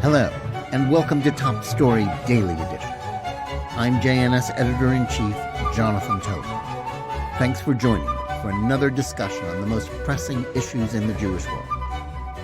Hello, and welcome to Top Story Daily Edition. I'm JNS Editor-in-Chief Jonathan Toler. Thanks for joining me for another discussion on the most pressing issues in the Jewish world.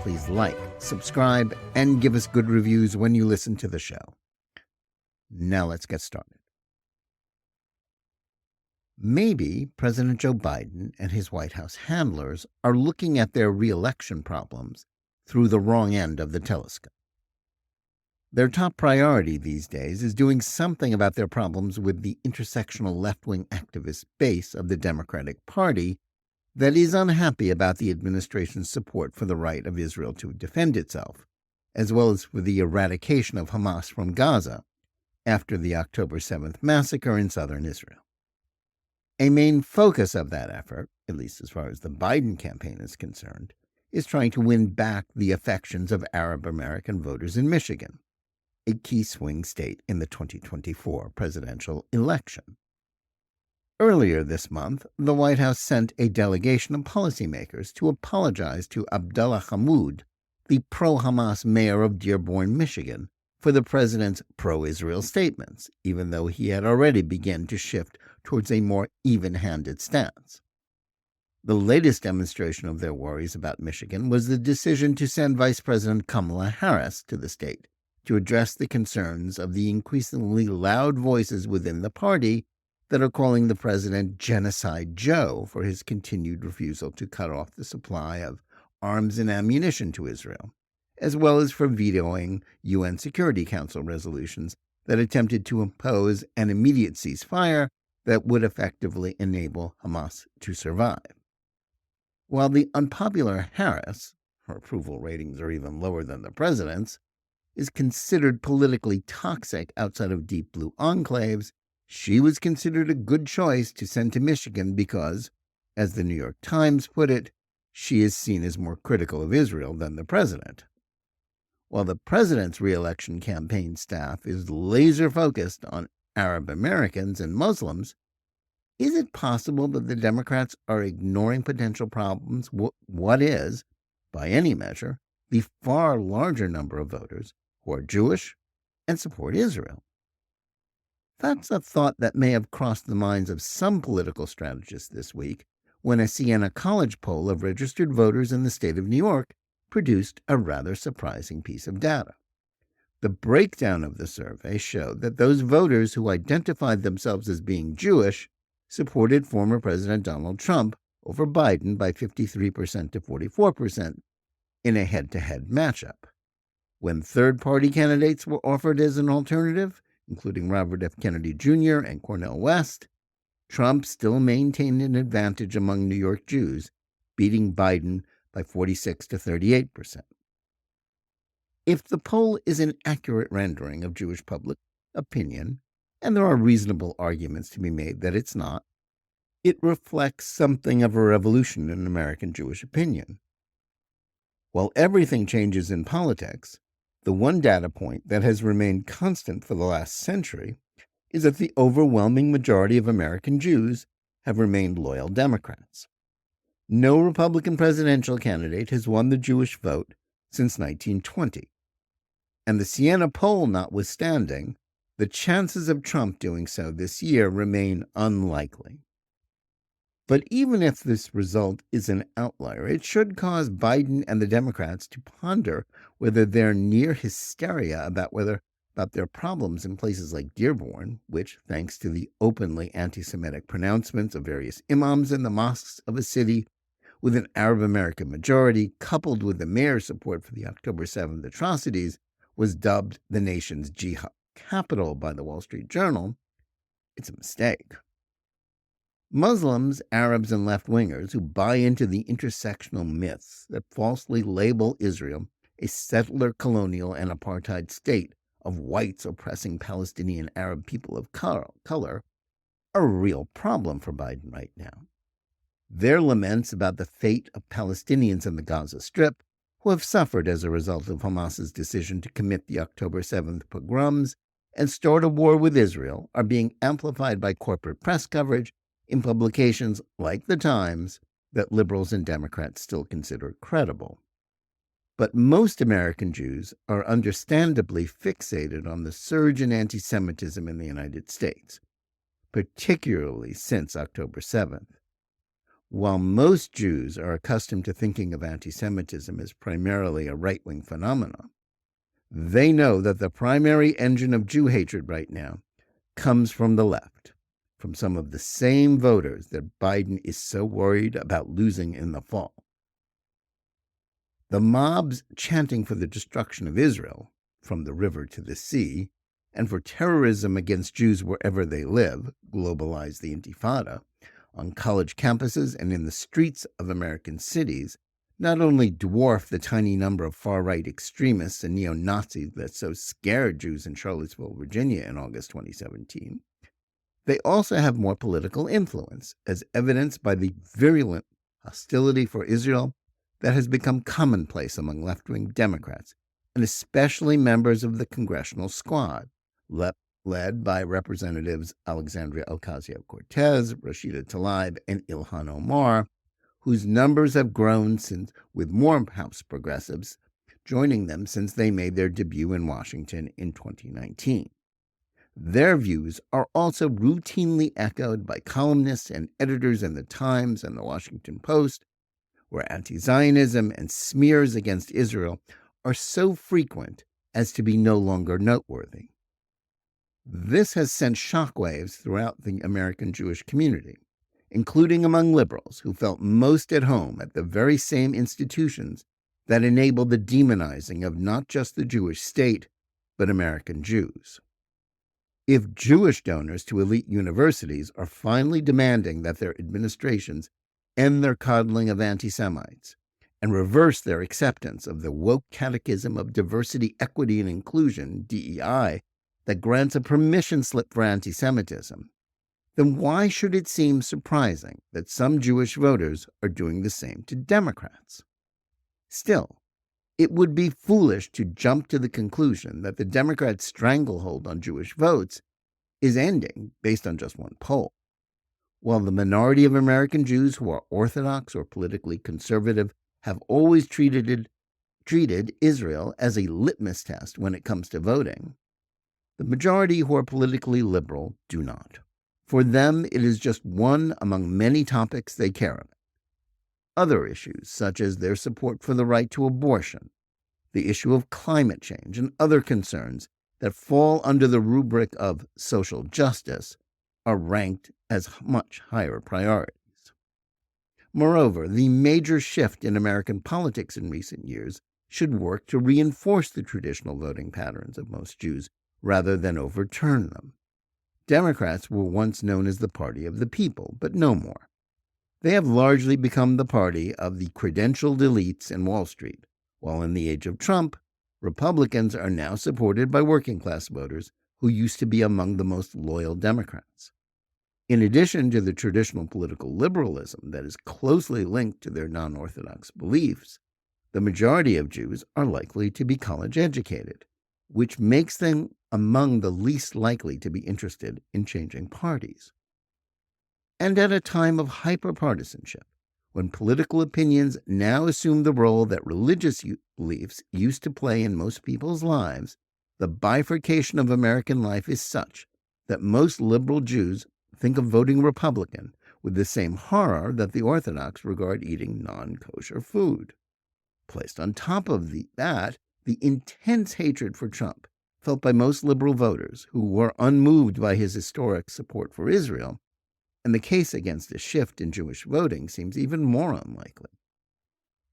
Please like, subscribe, and give us good reviews when you listen to the show. Now let's get started. Maybe President Joe Biden and his White House handlers are looking at their re-election problems through the wrong end of the telescope. Their top priority these days is doing something about their problems with the intersectional left-wing activist base of the Democratic Party that is unhappy about the administration's support for the right of Israel to defend itself, as well as for the eradication of Hamas from Gaza after the October 7th massacre in southern Israel. A main focus of that effort, at least as far as the Biden campaign is concerned, is trying to win back the affections of Arab American voters in Michigan, a key swing state in the 2024 presidential election. Earlier this month, the White House sent a delegation of policymakers to apologize to Abdullah Hammoud, the pro-Hamas mayor of Dearborn, Michigan, for the president's pro-Israel statements, even though he had already begun to shift towards a more even-handed stance. The latest demonstration of their worries about Michigan was the decision to send Vice President Kamala Harris to the state to address the concerns of the increasingly loud voices within the party that are calling the president Genocide Joe for his continued refusal to cut off the supply of arms and ammunition to Israel, as well as for vetoing UN Security Council resolutions that attempted to impose an immediate ceasefire that would effectively enable Hamas to survive. While the unpopular Harris, her approval ratings are even lower than the president's, is considered politically toxic outside of deep blue enclaves, she was considered a good choice to send to Michigan because, as the New York Times put it, she is seen as more critical of Israel than the president. While the president's re-election campaign staff is laser-focused on Arab Americans and Muslims, is it possible that the Democrats are ignoring potential problems what is, by any measure, the far larger number of voters who are Jewish and support Israel? That's a thought that may have crossed the minds of some political strategists this week when a Siena College poll of registered voters in the state of New York produced a rather surprising piece of data. The breakdown of the survey showed that those voters who identified themselves as being Jewish supported former President Donald Trump over Biden by 53% to 44% in a head-to-head matchup. When third-party candidates were offered as an alternative, including Robert F. Kennedy Jr. and Cornel West, Trump still maintained an advantage among New York Jews, beating Biden by 46 to 38%. If the poll is an accurate rendering of Jewish public opinion, and there are reasonable arguments to be made that it's not, it reflects something of a revolution in American Jewish opinion. While everything changes in politics, the one data point that has remained constant for the last century is that the overwhelming majority of American Jews have remained loyal Democrats. No Republican presidential candidate has won the Jewish vote since 1920. And the Siena poll notwithstanding, the chances of Trump doing so this year remain unlikely. But even if this result is an outlier, it should cause Biden and the Democrats to ponder whether they're near hysteria about their problems in places like Dearborn, which, thanks to the openly anti-Semitic pronouncements of various imams in the mosques of a city with an Arab American majority, coupled with the mayor's support for the October 7th atrocities, was dubbed the nation's jihad capital by the Wall Street Journal. It's a mistake. Muslims, Arabs, and left-wingers who buy into the intersectional myths that falsely label Israel a settler, colonial, and apartheid state of whites oppressing Palestinian Arab people of color are a real problem for Biden right now. Their laments about the fate of Palestinians in the Gaza Strip, who have suffered as a result of Hamas's decision to commit the October 7th pogroms and start a war with Israel, are being amplified by corporate press coverage in publications like The Times that liberals and Democrats still consider credible. But most American Jews are understandably fixated on the surge in anti-Semitism in the United States, particularly since October 7th. While most Jews are accustomed to thinking of anti-Semitism as primarily a right-wing phenomenon, they know that the primary engine of Jew hatred right now comes from the left, from some of the same voters that Biden is so worried about losing in the fall. The mobs chanting for the destruction of Israel, from the river to the sea, and for terrorism against Jews wherever they live, globalize the Intifada, on college campuses and in the streets of American cities, not only dwarf the tiny number of far-right extremists and neo-Nazis that so scared Jews in Charlottesville, Virginia in August 2017, they also have more political influence, as evidenced by the virulent hostility for Israel that has become commonplace among left-wing Democrats, and especially members of the Congressional Squad, led by Representatives Alexandria Ocasio-Cortez, Rashida Tlaib, and Ilhan Omar, whose numbers have grown with more House progressives joining them since they made their debut in Washington in 2019. Their views are also routinely echoed by columnists and editors in the Times and the Washington Post, where anti-Zionism and smears against Israel are so frequent as to be no longer noteworthy. This has sent shockwaves throughout the American Jewish community, including among liberals who felt most at home at the very same institutions that enabled the demonizing of not just the Jewish state, but American Jews. If Jewish donors to elite universities are finally demanding that their administrations end their coddling of anti-Semites and reverse their acceptance of the woke catechism of diversity, equity, and inclusion, DEI, that grants a permission slip for anti-Semitism, then why should it seem surprising that some Jewish voters are doing the same to Democrats? Still, it would be foolish to jump to the conclusion that the Democrats' stranglehold on Jewish votes is ending based on just one poll. While the minority of American Jews who are Orthodox or politically conservative have always treated Israel as a litmus test when it comes to voting, the majority who are politically liberal do not. For them, it is just one among many topics they care about. Other issues, such as their support for the right to abortion, the issue of climate change, and other concerns that fall under the rubric of social justice, are ranked as much higher priorities. Moreover, the major shift in American politics in recent years should work to reinforce the traditional voting patterns of most Jews rather than overturn them. Democrats were once known as the party of the people, but no more. They have largely become the party of the credentialed elites in Wall Street, while in the age of Trump, Republicans are now supported by working-class voters who used to be among the most loyal Democrats. In addition to the traditional political liberalism that is closely linked to their non-Orthodox beliefs, the majority of Jews are likely to be college-educated, which makes them among the least likely to be interested in changing parties. And at a time of hyperpartisanship, when political opinions now assume the role that religious beliefs used to play in most people's lives, the bifurcation of American life is such that most liberal Jews think of voting Republican with the same horror that the Orthodox regard eating non-kosher food. Placed on top of that, the intense hatred for Trump felt by most liberal voters who were unmoved by his historic support for Israel, and the case against a shift in Jewish voting seems even more unlikely.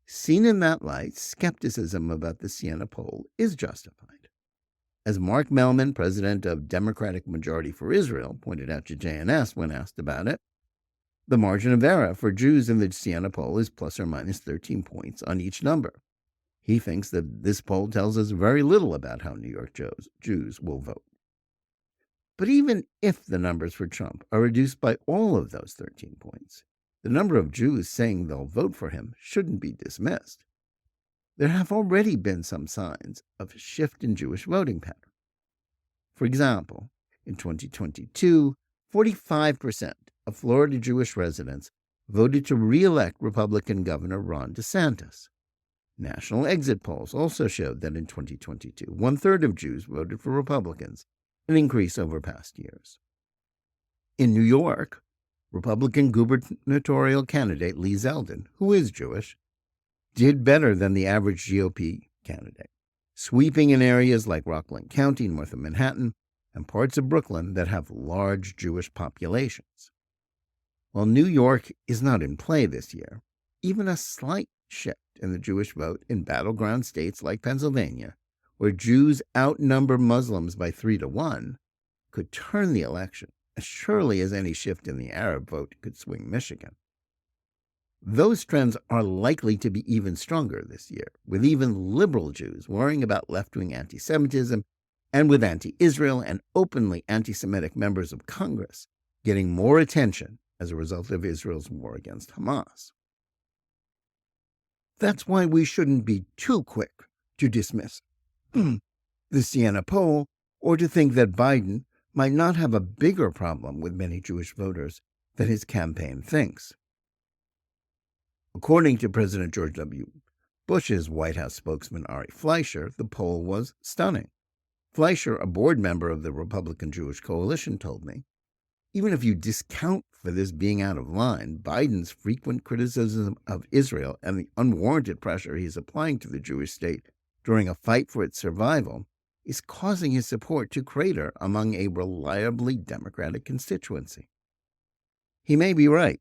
Seen in that light, skepticism about the Siena poll is justified. As Mark Mellman, president of Democratic Majority for Israel, pointed out to JNS when asked about it, the margin of error for Jews in the Siena poll is plus or minus 13 points on each number. He thinks that this poll tells us very little about how New York Jews will vote. But even if the numbers for Trump are reduced by all of those 13 points, the number of Jews saying they'll vote for him shouldn't be dismissed. There have already been some signs of a shift in Jewish voting patterns. For example, in 2022, 45% of Florida Jewish residents voted to re-elect Republican Governor Ron DeSantis. National exit polls also showed that in 2022, 1/3 of Jews voted for Republicans, an increase over past years. In New York, Republican gubernatorial candidate Lee Zeldin, who is Jewish, did better than the average GOP candidate, sweeping in areas like Rockland County, north of Manhattan, and parts of Brooklyn that have large Jewish populations. While New York is not in play this year, even a slight shift in the Jewish vote in battleground states like Pennsylvania, where Jews outnumber Muslims by 3-1, could turn the election as surely as any shift in the Arab vote could swing Michigan. Those trends are likely to be even stronger this year, with even liberal Jews worrying about left-wing anti-Semitism and with anti-Israel and openly anti-Semitic members of Congress getting more attention as a result of Israel's war against Hamas. That's why we shouldn't be too quick to dismiss the Siena poll or to think that Biden might not have a bigger problem with many Jewish voters than his campaign thinks. According to President George W. Bush's White House spokesman Ari Fleischer, the poll was stunning. Fleischer, a board member of the Republican Jewish Coalition, told me, even if you discount for this being out of line, Biden's frequent criticism of Israel and the unwarranted pressure he's applying to the Jewish state during a fight for its survival is causing his support to crater among a reliably Democratic constituency. He may be right.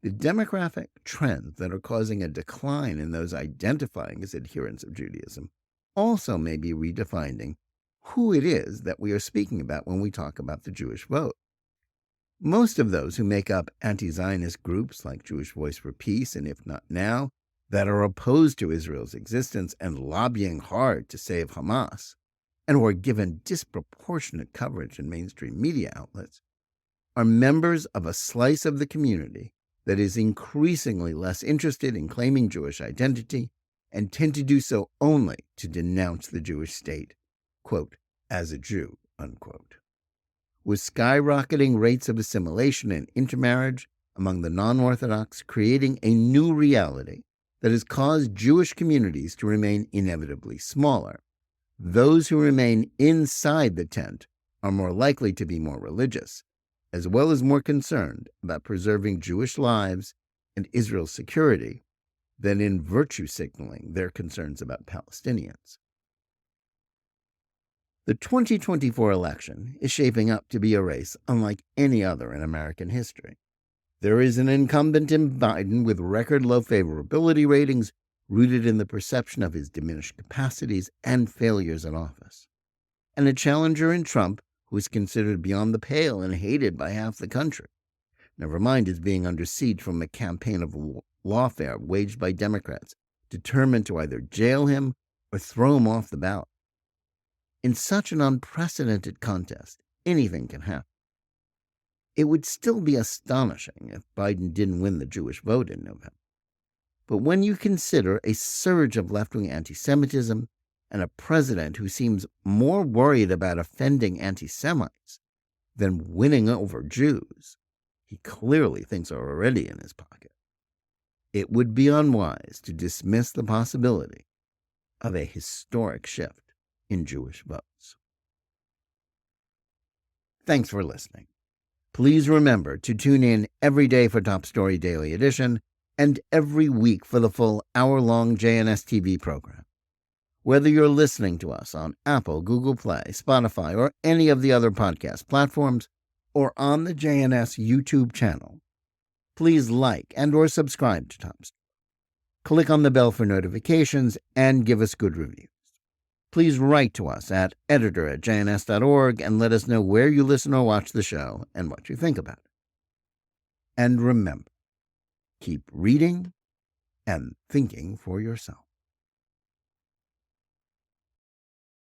The demographic trends that are causing a decline in those identifying as adherents of Judaism also may be redefining who it is that we are speaking about when we talk about the Jewish vote. Most of those who make up anti-Zionist groups like Jewish Voice for Peace and If Not Now, that are opposed to Israel's existence and lobbying hard to save Hamas, and who are given disproportionate coverage in mainstream media outlets, are members of a slice of the community that is increasingly less interested in claiming Jewish identity and tend to do so only to denounce the Jewish state, quote, as a Jew, unquote. With skyrocketing rates of assimilation and intermarriage among the non-Orthodox creating a new reality that has caused Jewish communities to remain inevitably smaller, those who remain inside the tent are more likely to be more religious, as well as more concerned about preserving Jewish lives and Israel's security than in virtue signaling their concerns about Palestinians. The 2024 election is shaping up to be a race unlike any other in American history. There is an incumbent in Biden with record-low favorability ratings rooted in the perception of his diminished capacities and failures in office, and a challenger in Trump who is considered beyond the pale and hated by half the country, never mind his being under siege from a campaign of lawfare waged by Democrats determined to either jail him or throw him off the ballot. In such an unprecedented contest, anything can happen. It would still be astonishing if Biden didn't win the Jewish vote in November. But when you consider a surge of left-wing anti-Semitism and a president who seems more worried about offending anti-Semites than winning over Jews, he clearly thinks are already in his pocket. It would be unwise to dismiss the possibility of a historic shift in Jewish votes. Thanks for listening. Please remember to tune in every day for Top Story Daily Edition and every week for the full hour-long JNS TV program. Whether you're listening to us on Apple, Google Play, Spotify, or any of the other podcast platforms, or on the JNS YouTube channel, please like and or subscribe to Top Story. Click on the bell for notifications and give us good reviews. Please write to us at editor@jns.org and let us know where you listen or watch the show and what you think about it. And remember, keep reading and thinking for yourself.